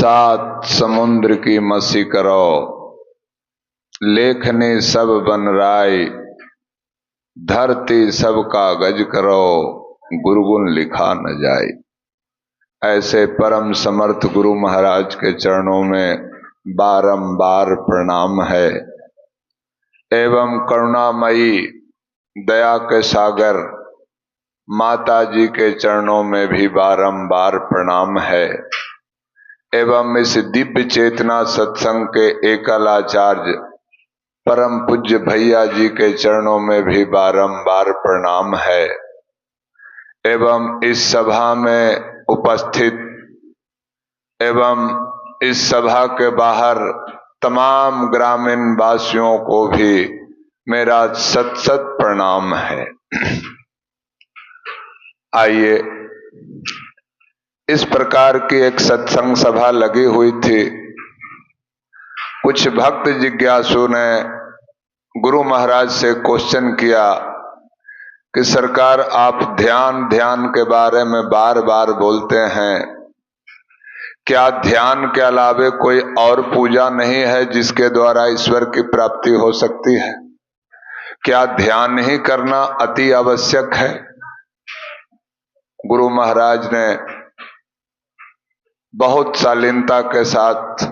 सात समुद्र की मसी करो, लेखने सब बन राय, धरती सब कागज करो, गुरुगुण लिखा न जाए। ऐसे परम समर्थ गुरु महाराज के चरणों में बारंबार प्रणाम है। एवं करुणामयी दया के सागर माता जी के चरणों में भी बारंबार प्रणाम है। एवं इस दिव्य चेतना सत्संग के एकल आचार्य परम पूज्य भैया जी के चरणों में भी बारंबार प्रणाम है। एवं इस सभा में उपस्थित एवं इस सभा के बाहर तमाम ग्रामीण वासियों को भी मेरा सत सत प्रणाम है। आइए, इस प्रकार की एक सत्संग सभा लगी हुई थी। कुछ भक्त जिज्ञासु ने गुरु महाराज से क्वेश्चन किया कि सरकार, आप ध्यान के बारे में बार बार बोलते हैं, क्या ध्यान के अलावे कोई और पूजा नहीं है जिसके द्वारा ईश्वर की प्राप्ति हो सकती है? क्या ध्यान ही करना अति आवश्यक है? गुरु महाराज ने बहुत शालीनता के साथ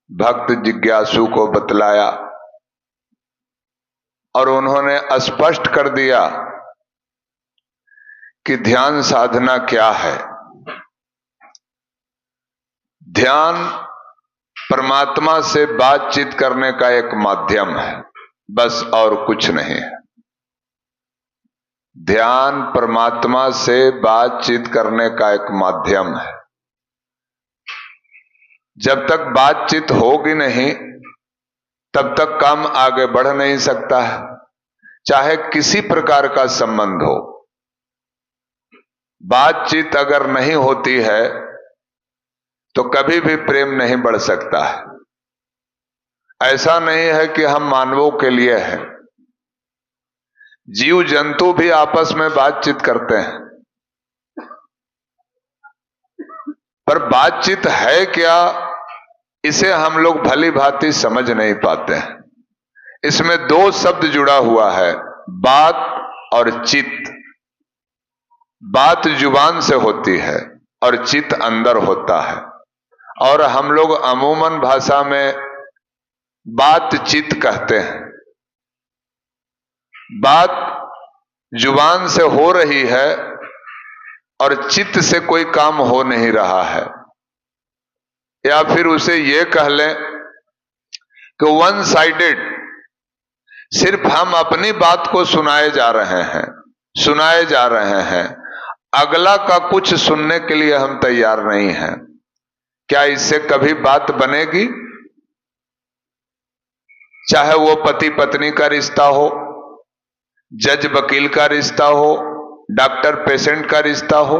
भक्त जिज्ञासु को बतलाया और उन्होंने स्पष्ट कर दिया कि ध्यान साधना क्या है। ध्यान परमात्मा से बातचीत करने का एक माध्यम है, बस और कुछ नहीं है। ध्यान परमात्मा से बातचीत करने का एक माध्यम है। जब तक बातचीत होगी नहीं तब तक काम आगे बढ़ नहीं सकता है, चाहे किसी प्रकार का संबंध हो। बातचीत अगर नहीं होती है तो कभी भी प्रेम नहीं बढ़ सकता है। ऐसा नहीं है कि हम मानवों के लिए हैं, जीव जंतु भी आपस में बातचीत करते हैं। पर बातचीत है क्या, इसे हम लोग भली भांति समझ नहीं पाते हैं। इसमें दो शब्द जुड़ा हुआ है, बात और चित्त। बात जुबान से होती है और चित्त अंदर होता है। और हम लोग अमूमन भाषा में बातचीत कहते हैं। बात जुबान से हो रही है और चित्त से कोई काम हो नहीं रहा है। या फिर उसे ये कह लें कि वन साइडेड, सिर्फ हम अपनी बात को सुनाए जा रहे हैं, अगला का कुछ सुनने के लिए हम तैयार नहीं हैं। क्या इससे कभी बात बनेगी? चाहे वो पति पत्नी का रिश्ता हो, जज वकील का रिश्ता हो, डॉक्टर पेशेंट का रिश्ता हो।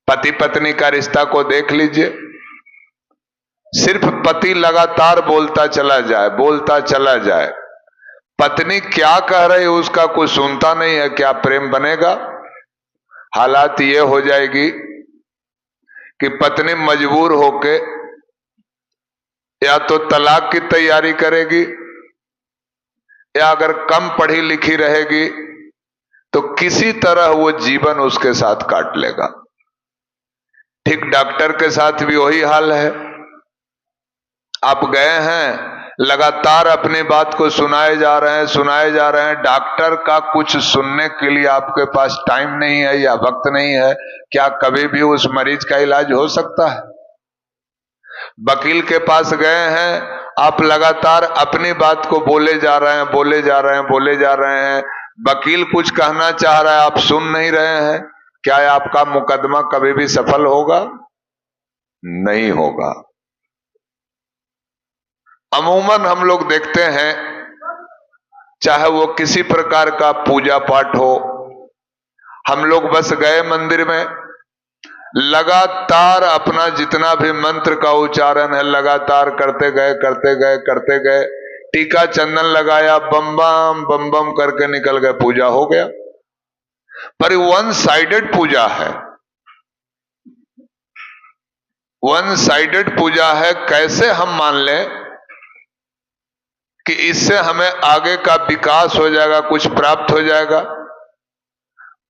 पति पत्नी का रिश्ता को देख लीजिए, सिर्फ पति लगातार बोलता चला जाए, पत्नी क्या कह रही है उसका कुछ सुनता नहीं है। क्या प्रेम बनेगा? हालात ये हो जाएगी कि पत्नी मजबूर होके या तो तलाक की तैयारी करेगी, या अगर कम पढ़ी लिखी रहेगी तो किसी तरह वो जीवन उसके साथ काट लेगा। ठीक डॉक्टर के साथ भी वही हाल है। आप गए हैं, लगातार अपनी बात को सुनाए जा रहे हैं। डॉक्टर का कुछ सुनने के लिए आपके पास टाइम नहीं है या वक्त नहीं है। क्या कभी भी उस मरीज का इलाज हो सकता है? वकील के पास गए हैं, आप लगातार अपनी बात को बोले जा रहे हैं। वकील कुछ कहना चाह रहा है, आप सुन नहीं रहे हैं। क्या आपका मुकदमा कभी भी सफल होगा? नहीं होगा। अमूमन हम लोग देखते हैं, चाहे वो किसी प्रकार का पूजा पाठ हो, हम लोग बस गए मंदिर में, लगातार अपना जितना भी मंत्र का उच्चारण है लगातार करते गए, टीका चंदन लगाया, बम बम करके निकल गए, पूजा हो गया। पर वन साइडेड पूजा है। वन साइडेड पूजा है, कैसे हम मान लें कि इससे हमें आगे का विकास हो जाएगा, कुछ प्राप्त हो जाएगा।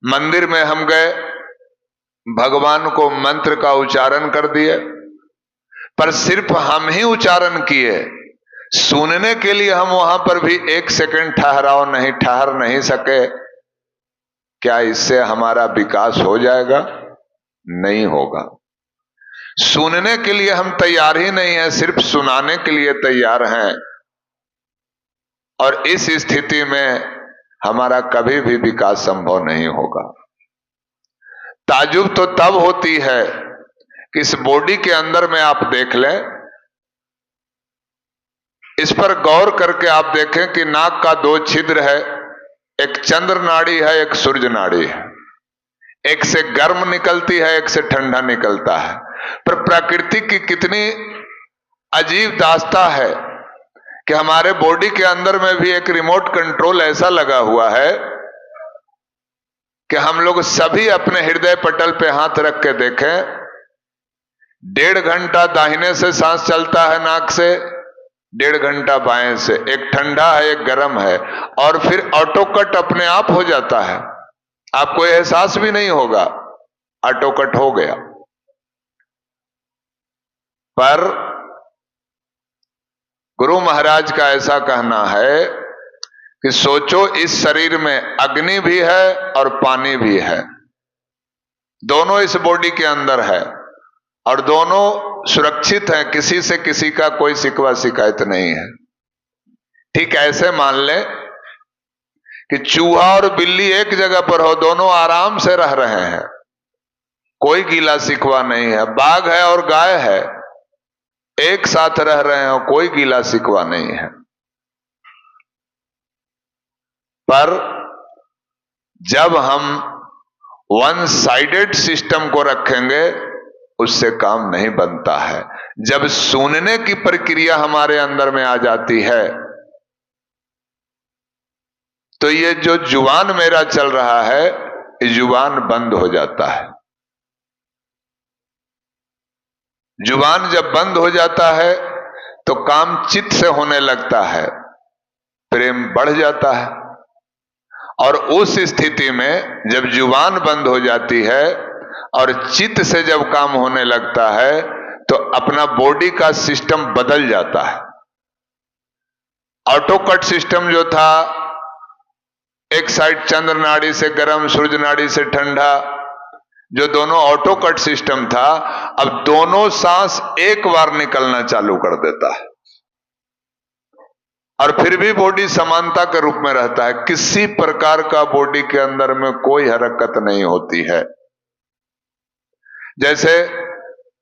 मंदिर में हम गए, भगवान को मंत्र का उच्चारण कर दिए, पर सिर्फ हम ही उच्चारण किए, सुनने के लिए हम वहां पर भी एक सेकंड ठहर नहीं सके। क्या इससे हमारा विकास हो जाएगा? नहीं होगा। सुनने के लिए हम तैयार ही नहीं है, सिर्फ सुनाने के लिए तैयार हैं, और इस स्थिति में हमारा कभी भी विकास संभव नहीं होगा। ताजुब तो तब होती है कि इस बॉडी के अंदर में आप देख लें, इस पर गौर करके आप देखें कि नाक का 2 छिद्र है, एक चंद्र नाड़ी है, एक सूर्य नाड़ी है, एक से गर्म निकलती है, एक से ठंडा निकलता है। पर प्रकृति की कितनी अजीब दास्ता है कि हमारे बॉडी के अंदर में भी एक रिमोट कंट्रोल ऐसा लगा हुआ है कि हम लोग सभी अपने हृदय पटल पे हाथ रख के देखें, 1.5 घंटा दाहिने से सांस चलता है नाक से, 1.5 घंटा बाएं से, एक ठंडा है एक गर्म है, और फिर ऑटो कट अपने आप हो जाता है, आपको एहसास भी नहीं होगा, ऑटो कट हो गया। पर गुरु महाराज का ऐसा कहना है कि सोचो, इस शरीर में अग्नि भी है और पानी भी है, दोनों इस बॉडी के अंदर है, और दोनों सुरक्षित हैं, किसी से किसी का कोई शिकवा शिकायत नहीं है। ठीक ऐसे मान लें कि चूहा और बिल्ली एक जगह पर हो, दोनों आराम से रह रहे हैं, कोई गीला शिकवा नहीं है। बाघ है और गाय है, एक साथ रह रहे हो, कोई गीला शिकवा नहीं है। पर जब हम वन साइडेड सिस्टम को रखेंगे, उससे काम नहीं बनता है। जब सुनने की प्रक्रिया हमारे अंदर में आ जाती है, तो ये जो जुबान मेरा चल रहा है, ये जुबान बंद हो जाता है। जुबान जब बंद हो जाता है तो काम चित्त से होने लगता है, प्रेम बढ़ जाता है, और उस स्थिति में जब जुबान बंद हो जाती है और चित्त से जब काम होने लगता है, तो अपना बॉडी का सिस्टम बदल जाता है। ऑटो कट सिस्टम जो था, एक साइड चंद्र नाड़ी से गर्म, सूर्य नाड़ी से ठंडा, जो दोनों ऑटो कट सिस्टम था, अब दोनों सांस एक बार निकलना चालू कर देता है, और फिर भी बॉडी समानता के रूप में रहता है। किसी प्रकार का बॉडी के अंदर में कोई हरकत नहीं होती है। जैसे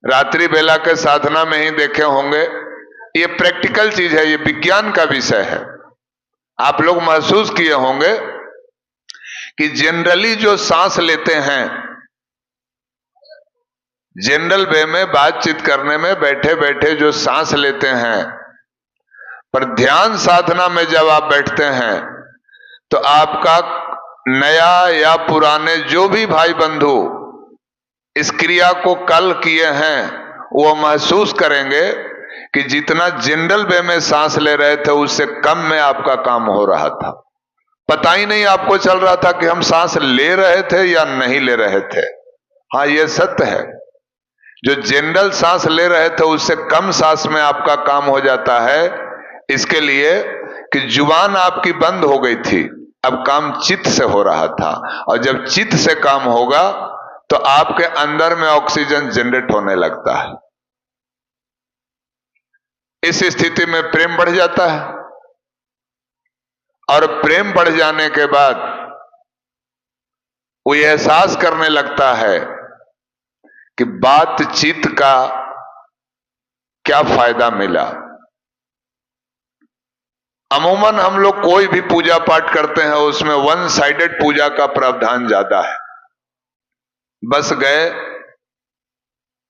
रात्रि बेला के साधना में ही देखे होंगे, ये प्रैक्टिकल चीज है, ये विज्ञान का विषय है। आप लोग महसूस किए होंगे कि जनरली जो सांस लेते हैं, जनरल वे में बातचीत करने में बैठे बैठे जो सांस लेते हैं, पर ध्यान साधना में जब आप बैठते हैं तो आपका नया या पुराने जो भी भाई बंधु इस क्रिया को कल किए हैं, वो महसूस करेंगे कि जितना जनरल वे में सांस ले रहे थे, उससे कम में आपका काम हो रहा था। पता ही नहीं आपको चल रहा था कि हम सांस ले रहे थे या नहीं ले रहे थे। हाँ, ये सत्य है, जो जनरल सांस ले रहे थे उससे कम सांस में आपका काम हो जाता है, इसके लिए कि जुबान आपकी बंद हो गई थी, अब काम चित्त से हो रहा था, और जब चित्त से काम होगा तो आपके अंदर में ऑक्सीजन जनरेट होने लगता है। इस स्थिति में प्रेम बढ़ जाता है, और प्रेम बढ़ जाने के बाद वो एहसास करने लगता है कि बातचीत का क्या फायदा मिला। अमूमन हम लोग कोई भी पूजा पाठ करते हैं, उसमें वन साइडेड पूजा का प्रावधान ज्यादा है। बस गए,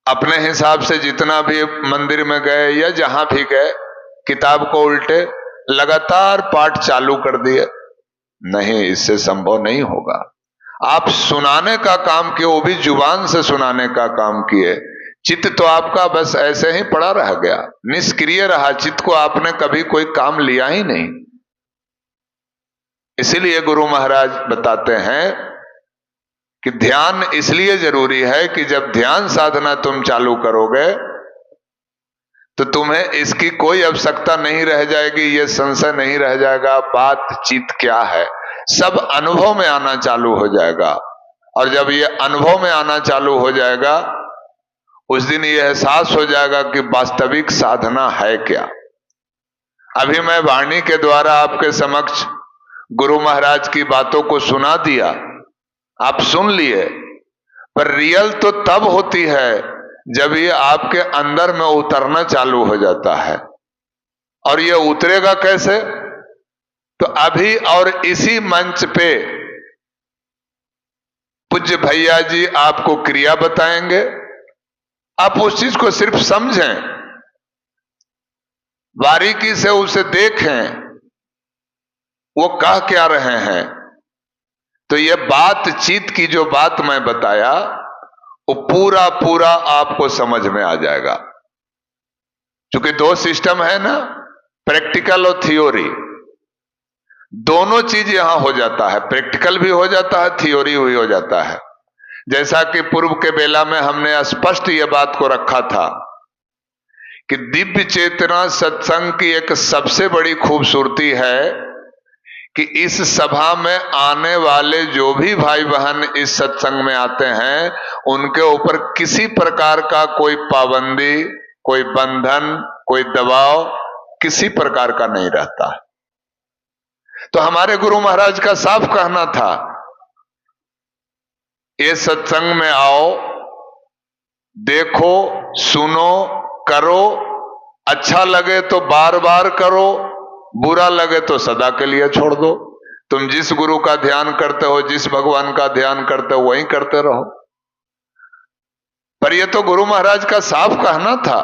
अपने हिसाब से जितना भी मंदिर में गए या जहां भी गए, किताब को उल्टे लगातार पाठ चालू कर दिए। नहीं, इससे संभव नहीं होगा। आप सुनाने का काम किए, वो भी जुबान से सुनाने का काम किए, चित्त तो आपका बस ऐसे ही पड़ा रह गया, निष्क्रिय रहा, चित्त को आपने कभी कोई काम लिया ही नहीं। इसीलिए गुरु महाराज बताते हैं कि ध्यान इसलिए जरूरी है कि जब ध्यान साधना तुम चालू करोगे तो तुम्हें इसकी कोई आवश्यकता नहीं रह जाएगी, ये संशय नहीं रह जाएगा बातचीत क्या है, सब अनुभव में आना चालू हो जाएगा। और जब ये अनुभव में आना चालू हो जाएगा उस दिन ये एहसास हो जाएगा कि वास्तविक साधना है क्या। अभी मैं वाणी के द्वारा आपके समक्ष गुरु महाराज की बातों को सुना दिया, आप सुन लिए, पर रियल तो तब होती है जब ये आपके अंदर में उतरना चालू हो जाता है। और ये उतरेगा कैसे? तो अभी और इसी मंच पे पूज्य भैया जी आपको क्रिया बताएंगे, आप उस चीज को सिर्फ समझें, बारीकी से उसे देखें वो कह क्या रहे हैं। तो ये बातचीत की जो बात मैं बताया वो पूरा पूरा आपको समझ में आ जाएगा। क्योंकि दो सिस्टम है ना, प्रैक्टिकल और थियोरी, दोनों चीज यहां हो जाता है, प्रैक्टिकल भी हो जाता है, थियोरी भी हो जाता है। जैसा कि पूर्व के बेला में हमने स्पष्ट ये बात को रखा था कि दिव्य चेतना सत्संग की एक सबसे बड़ी खूबसूरती है कि इस सभा में आने वाले जो भी भाई बहन इस सत्संग में आते हैं उनके ऊपर किसी प्रकार का कोई पाबंदी, कोई बंधन, कोई दबाव किसी प्रकार का नहीं रहता है। तो हमारे गुरु महाराज का साफ कहना था, ये सत्संग में आओ, देखो, सुनो, करो, अच्छा लगे तो बार बार करो, बुरा लगे तो सदा के लिए छोड़ दो। तुम जिस गुरु का ध्यान करते हो, जिस भगवान का ध्यान करते हो, वही करते रहो। पर यह तो गुरु महाराज का साफ कहना था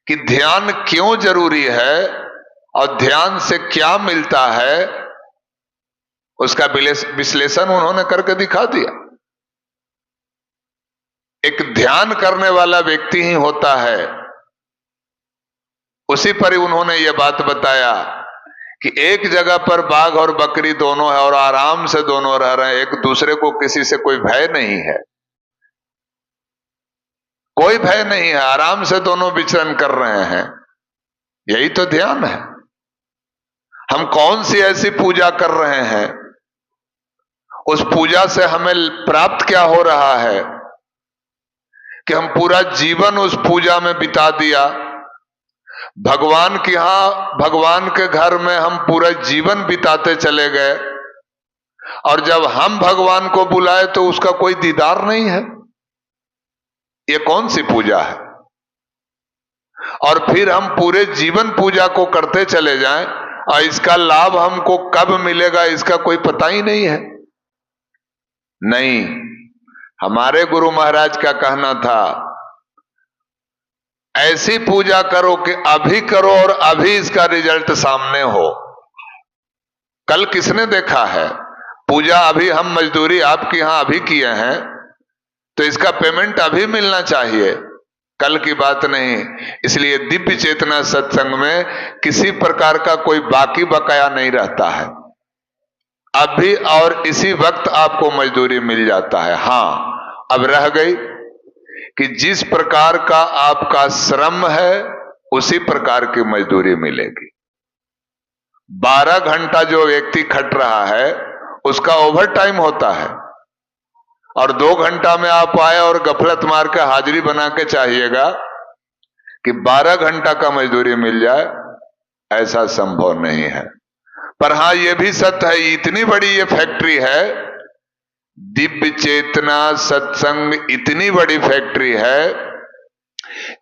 कि ध्यान क्यों जरूरी है और ध्यान से क्या मिलता है, उसका विश्लेषण उन्होंने करके दिखा दिया। एक ध्यान करने वाला व्यक्ति ही होता है, उसी पर ही उन्होंने ये बात बताया कि एक जगह पर बाघ और बकरी दोनों है और आराम से दोनों रह रहे हैं, एक दूसरे को किसी से कोई भय नहीं है, कोई भय नहीं है, आराम से दोनों विचरण कर रहे हैं। यही तो ध्यान है। हम कौन सी ऐसी पूजा कर रहे हैं, उस पूजा से हमें प्राप्त क्या हो रहा है कि हम पूरा जीवन उस पूजा में बिता दिया। भगवान के यहां, भगवान के घर में हम पूरा जीवन बिताते चले गए और जब हम भगवान को बुलाए तो उसका कोई दीदार नहीं है। ये कौन सी पूजा है? और फिर हम पूरे जीवन पूजा को करते चले जाएं और इसका लाभ हमको कब मिलेगा इसका कोई पता ही नहीं है। नहीं, हमारे गुरु महाराज का कहना था ऐसी पूजा करो कि अभी करो और अभी इसका रिजल्ट सामने हो। कल किसने देखा है? पूजा अभी हम मजदूरी आपके यहां अभी किए हैं तो इसका पेमेंट अभी मिलना चाहिए, कल की बात नहीं। इसलिए दिव्य चेतना सत्संग में किसी प्रकार का कोई बाकी बकाया नहीं रहता है, अभी और इसी वक्त आपको मजदूरी मिल जाता है। हां, अब रह गई कि जिस प्रकार का आपका श्रम है उसी प्रकार की मजदूरी मिलेगी। 12 घंटा जो व्यक्ति खट रहा है उसका ओवर टाइम होता है और 2 घंटा में आप आए और गफलत मार के हाजिरी बना के चाहिएगा कि 12 घंटा का मजदूरी मिल जाए, ऐसा संभव नहीं है। पर हां, यह भी सत्य है, इतनी बड़ी ये फैक्ट्री है, दिव्य चेतना सत्संग इतनी बड़ी फैक्ट्री है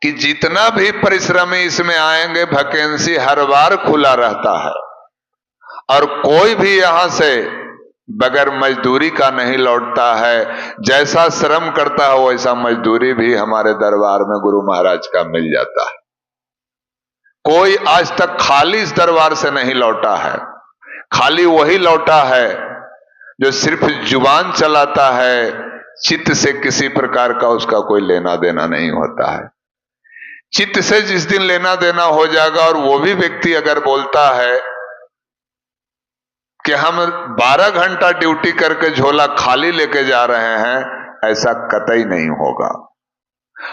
कि जितना भी परिश्रमी इसमें आएंगे वैकेंसी हर बार खुला रहता है और कोई भी यहां से बगैर मजदूरी का नहीं लौटता है। जैसा श्रम करता है वैसा मजदूरी भी हमारे दरबार में गुरु महाराज का मिल जाता है। कोई आज तक खाली इस दरबार से नहीं लौटा है। खाली वही लौटा है जो सिर्फ जुबान चलाता है, चित्त से किसी प्रकार का उसका कोई लेना देना नहीं होता है। चित्त से जिस दिन लेना देना हो जाएगा, और वो भी व्यक्ति अगर बोलता है कि हम 12 घंटा ड्यूटी करके झोला खाली लेके जा रहे हैं, ऐसा कतई नहीं होगा।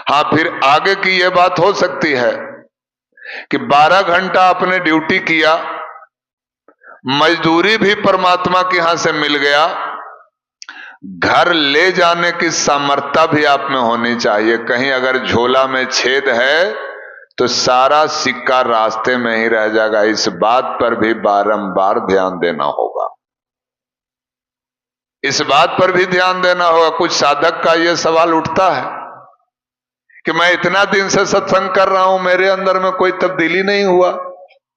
हां, फिर आगे की यह बात हो सकती है कि 12 घंटा आपने ड्यूटी किया, मजदूरी भी परमात्मा के यहां से मिल गया, घर ले जाने की सामर्थ्य भी आप में होनी चाहिए। कहीं अगर झोला में छेद है तो सारा सिक्का रास्ते में ही रह जाएगा। इस बात पर भी बारंबार ध्यान देना होगा, इस बात पर भी ध्यान देना होगा। कुछ साधक का यह सवाल उठता है कि मैं इतना दिन से सत्संग कर रहा हूं, मेरे अंदर में कोई तब्दीली नहीं हुआ,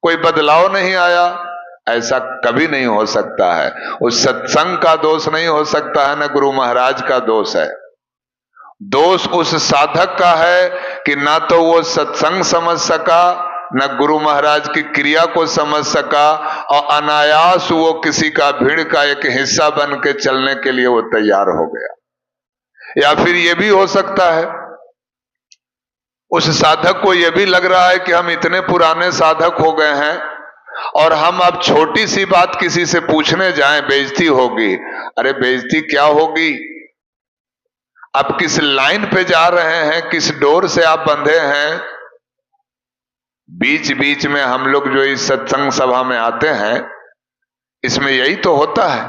कोई बदलाव नहीं आया। ऐसा कभी नहीं हो सकता है। उस सत्संग का दोष नहीं हो सकता है, न गुरु महाराज का दोष है। दोष उस साधक का है कि ना तो वो सत्संग समझ सका, न गुरु महाराज की क्रिया को समझ सका, और अनायास वो किसी का भीड़ का एक हिस्सा बन के चलने के लिए वो तैयार हो गया। या फिर ये भी हो सकता है उस साधक को यह भी लग रहा है कि हम इतने पुराने साधक हो गए हैं और हम अब छोटी सी बात किसी से पूछने जाएं बेइज्जती होगी। अरे बेइज्जती क्या होगी? आप किस लाइन पे जा रहे हैं, किस डोर से आप बंधे हैं? बीच बीच में हम लोग जो इस सत्संग सभा में आते हैं, इसमें यही तो होता है,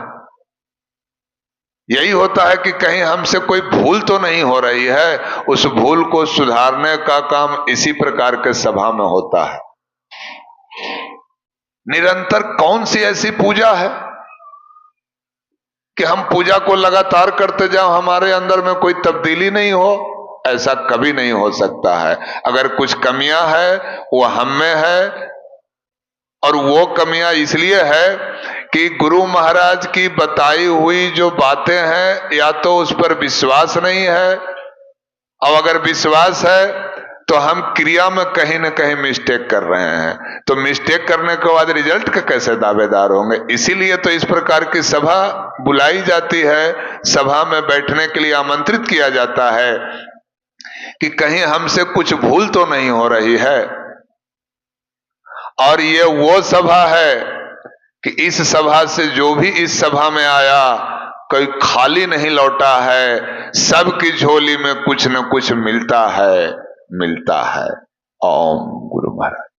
यही होता है कि कहीं हमसे कोई भूल तो नहीं हो रही है। उस भूल को सुधारने का काम इसी प्रकार के सभा में होता है। निरंतर कौन सी ऐसी पूजा है कि हम पूजा को लगातार करते जाओ, हमारे अंदर में कोई तब्दीली नहीं हो? ऐसा कभी नहीं हो सकता है। अगर कुछ कमियां है वो हम में है, और वो कमियां इसलिए है कि गुरु महाराज की बताई हुई जो बातें हैं, या तो उस पर विश्वास नहीं है, और अगर विश्वास है तो हम क्रिया में कहीं ना कहीं मिस्टेक कर रहे हैं। तो मिस्टेक करने के बाद रिजल्ट का कैसे दावेदार होंगे? इसीलिए तो इस प्रकार की सभा बुलाई जाती है, सभा में बैठने के लिए आमंत्रित किया जाता है कि कहीं हमसे कुछ भूल तो नहीं हो रही है। और ये वो सभा है कि इस सभा से जो भी इस सभा में आया कोई खाली नहीं लौटा है, सबकी झोली में कुछ न कुछ मिलता है, मिलता है। ओम गुरु महाराज।